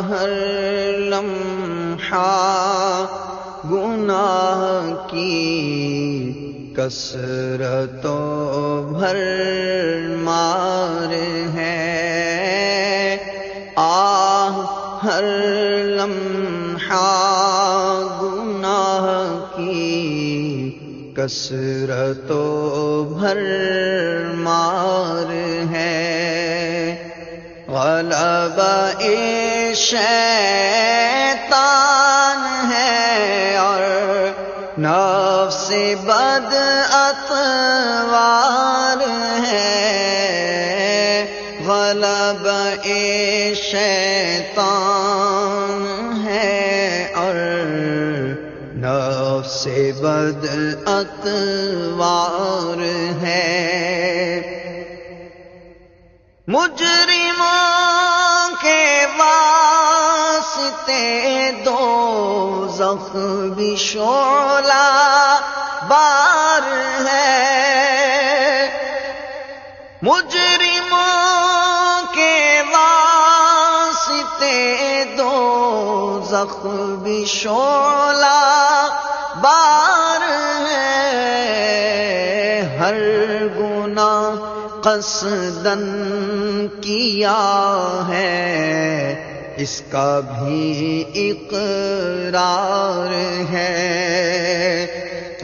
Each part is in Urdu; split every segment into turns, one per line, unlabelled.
ہر لمحہ گناہ کی کثرت و بھرمار ہے، ہر لمحہ گناہ کی کثرت و بھرمار ہے، غلبہ شیطان ہے اور نفس بد اتوار ہے، غلبہ شیطان ہے اور نفس بد اتوار ہے، مجرموں کے واسطے دوزخ بھی شعلہ بار ہے، مجرموں کے واسطے دوزخ بھی شعلہ بار ہے، ہر گناہ قصداً کیا ہے اس کا بھی اقرار ہے،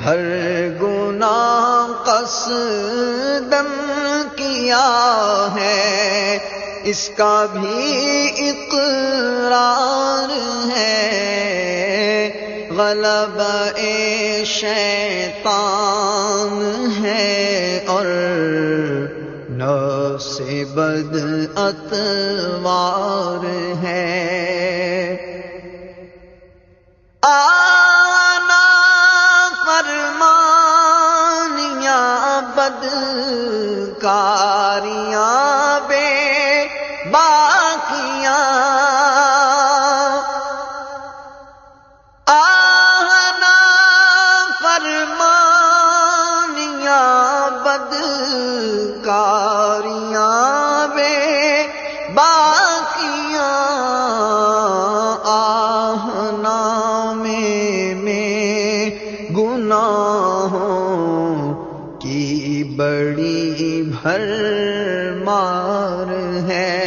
ہر گناہ قصداً کیا ہے اس کا بھی اقرار ہے، غلبہ شیطان ہے اور نفس بد اتوار ہے، آنا فرمانیاں بدکاریاں بے باکیاں، آنا فرمانیاں بدکاریاں بے باکیاں، نامے میں گناہوں کی بڑی بھرمار ہے،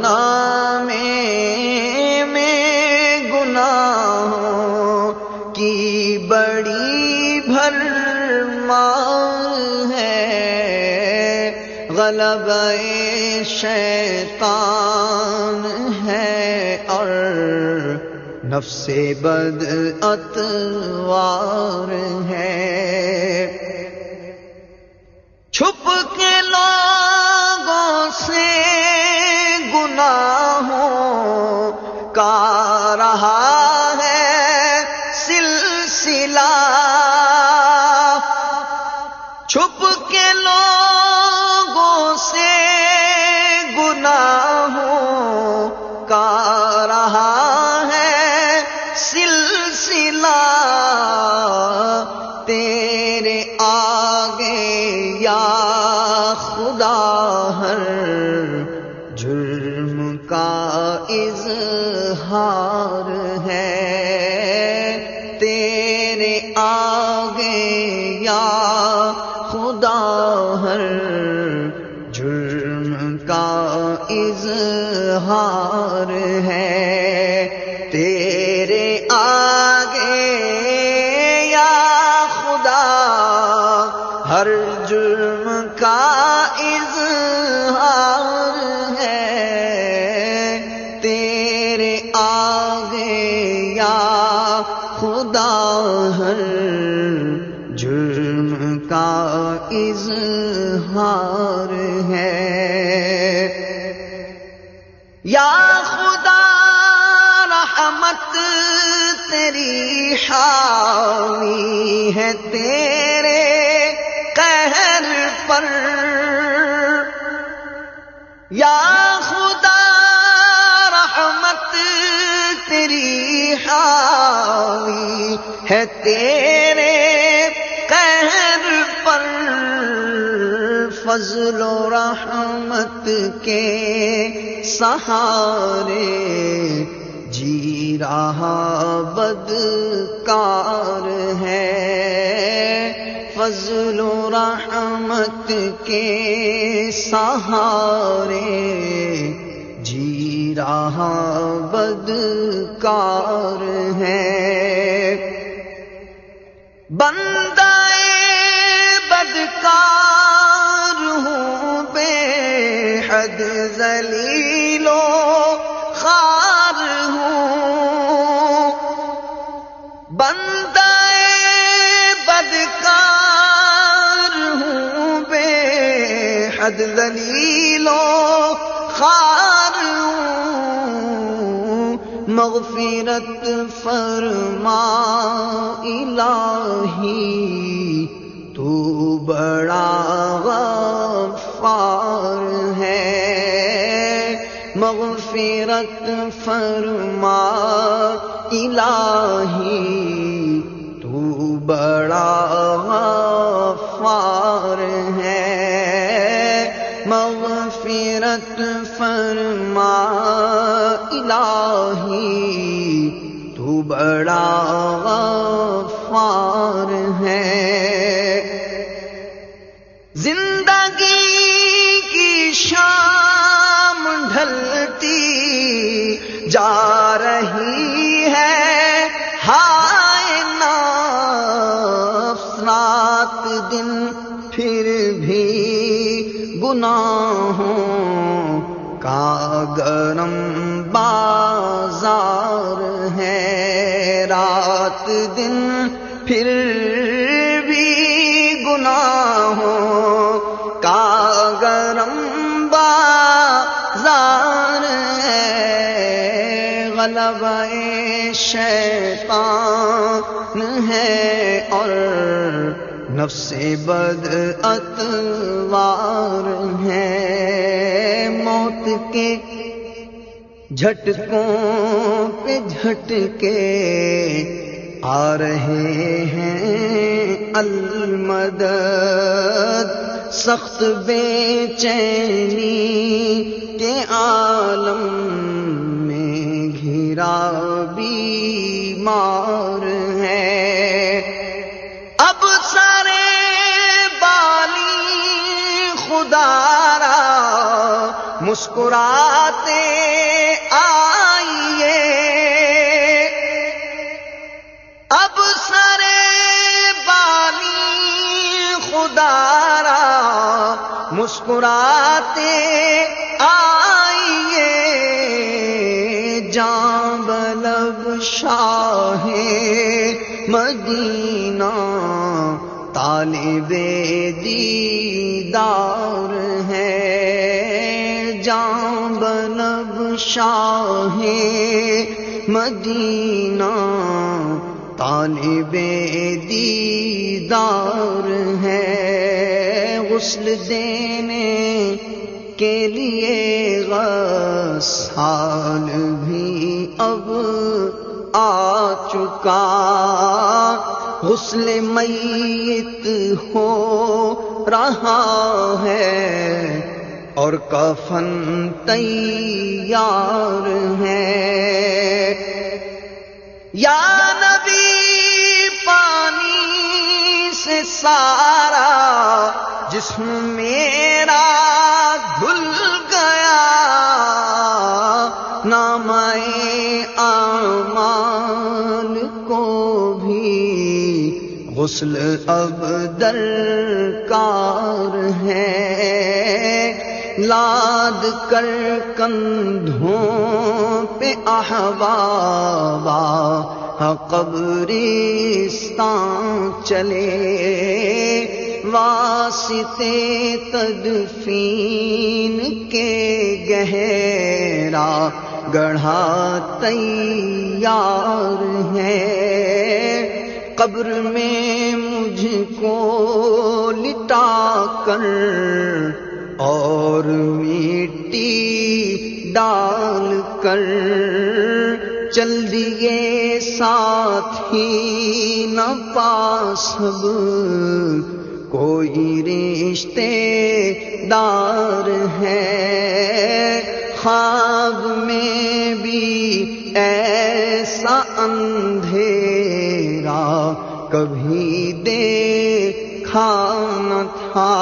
نامے میں گناہوں کی بڑی بھرمار ہے، غلبہ شیطان ہے اور نفس بد اتوار ہے، چھپ کے لوگوں سے گناہوں کا رہا ہے سلسلہ، چھپ کے لوگوں سے گناہوں کا رہا ہے سلسلہ، تیرے آگے یا خدا ہر جرم کا اظہار ہے، تیرے آگے یا خدا ہر جرم کا اظہار ہے، تیرے آگے یا خدا ہر جرم کا اظہار ہے، تیرے آگے یا خدا ہر جرم کا اظہار ہے، یا خدا رحمت تیری حاوی ہے تیرے قہر پر، یا خدا رحمت تیری حاوی ہے تیرے قہر پر، فضل و رحمت کے سہارے جی رہا بدکار ہے، فضل و رحمت کے سہارے جی رہا بدکار ہے۔ بندہ بدکار ہوں بے حد ذلیل و خوار ہوں، بندہ بدکار ہوں بے حد ذلیل و خوار ہوں، مغفرت فرما الہی تو بڑا غفار ہے، مغفرت فرما الہی تو بڑا غفار ہے، مغفرت فرما الہی تو بڑا غفار ہے۔ زندگی کی شام ڈھلتی جا رہی ہے، ہائے نفس رات دن پھر بھی گناہوں کا گرم بازار ہے، رات دن پھر بھی گناہوں کا گرم بازار ہے، غلبہ شیطان ہے اور نفس بد اتوار ہے، موت کے جھٹکوں پہ جھٹکے آ رہے ہیں المدد، سخت بے چینی کے عالم میں گھرا بیمار ہے، اب سارے بالی خدا را مسکراتے آئیے، اب سارے بالی خدا را مسکراتے آئیے، جاں بلب شاہ مدینہ طالب دیدار ہے، جاں بلب شاہ مدینہ طالب دیدار ہے، غسل دینے کے لیے غسال بھی اب آ چکا، غسل میت ہو رہا ہے اور کفن تیار ہے، یا نبی پانی سے سارا جسم میرا دھل گیا، نامہ اعمال کو بھی غسل اب درکار ہے، لاد کر کندھوں پہ احبابا قبرستان چلے، واسطے تدفین کے گہرا گڑھا تیار ہے، قبر میں مجھ کو لٹا کر اور مٹی ڈال کر چل دیے ساتھی نہ پاس اب کوئی رشتے دار ہے، خواب میں بھی ایسا اندھیرا کبھی دیکھا نہ تھا،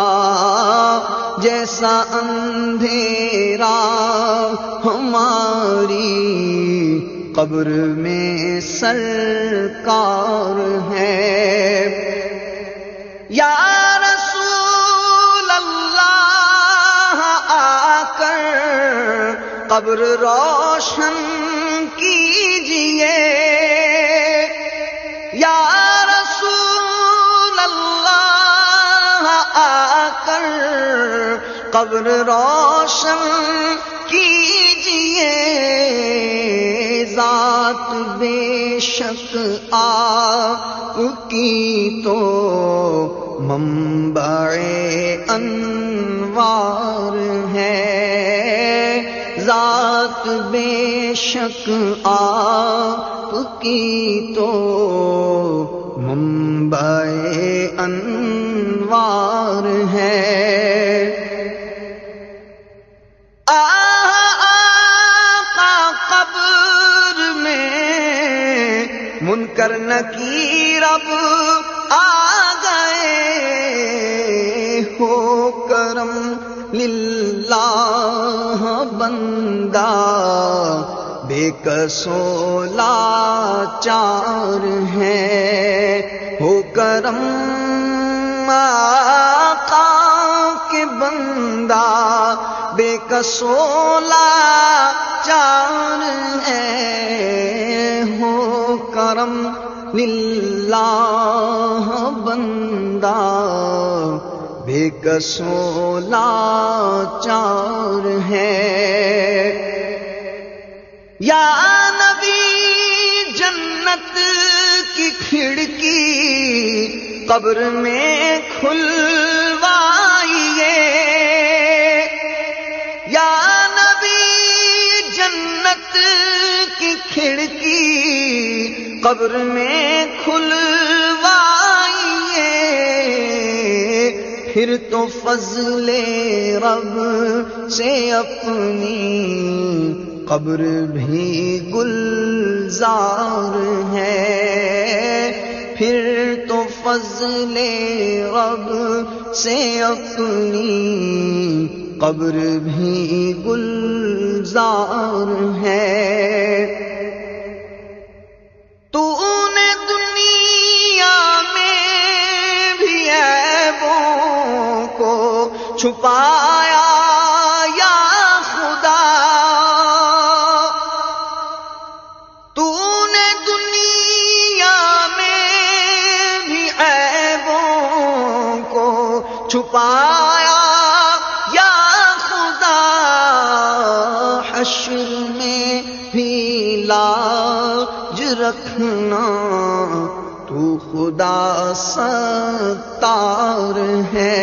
جیسا اندھیرا ہماری قبر میں سرکار ہے۔ یا رسول اللہ آ کر قبر روشن کیجئے، یا رسول اللہ آ کر قبر روشن کیجئے، ذات بے شک آپ کی تو منبع انوار ہے، ذات بے شک آپ کی تو منبع انوار ہے۔ منکر نکیر اب آ گئے، ہو کرم للہ بندہ بے کس و لاچار ہے، ہو کرم آقا کے بندہ بے کس و لاچار ہے، ہو کرم للہ بندہ بے کس و لاچار ہے۔ یا نبی جنت کی کھڑکی قبر میں کھلوائیے، یا نبی جنت کی کھڑکی قبر میں کھلوائیے، پھر تو فضل رب سے اپنی قبر بھی گلزار ہے، پھر تو فضل رب سے اپنی قبر بھی گلزار ہے۔ تو نے دنیا میں بھی عیبوں کو چھپایا یا خدا، تو نے دنیا میں بھی عیبوں کو چھپایا یا خدا، حشر میں بھی لاج رکھنا تو خدا ستار ہے،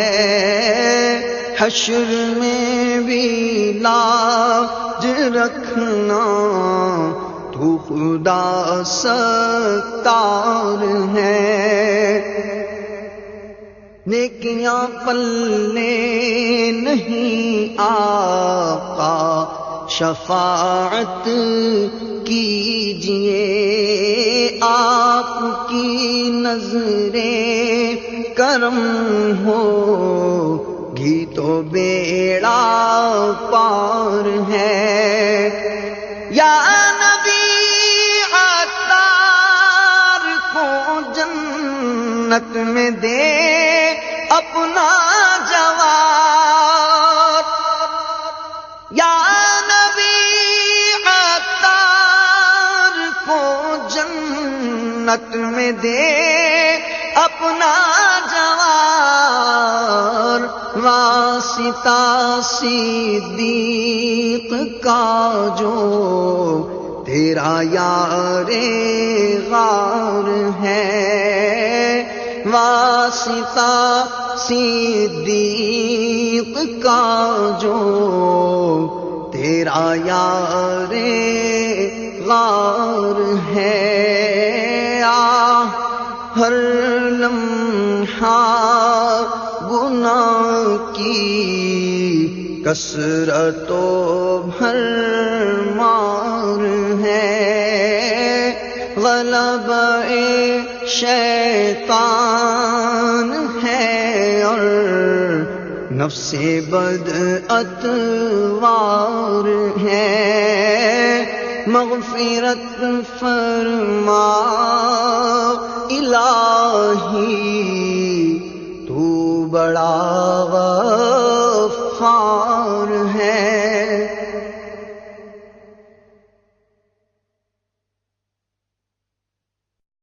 حشر میں بھی لاج رکھنا تو خدا ستار ہے۔ نیکیاں پلے نہیں آقا شفاعت کیجئے، آپ کی نظریں کرم ہوگی تو بیڑا پار ہے۔ یا نبی عطار کو جنت میں دے اپنا جواب، یا نبی عطار کو جنت میں دے اپنا جوار، واسطہ صدیق کا جو تیرا یار غار ہے، واسطہ صدیق کا جو تیرا یار غار ہے۔ ہر لمحہ کثرت و بھرمار ہے، غلبہ شیطان ہے اور نفس بد اتوار ہے، مغفرت فرما الہی تو بڑا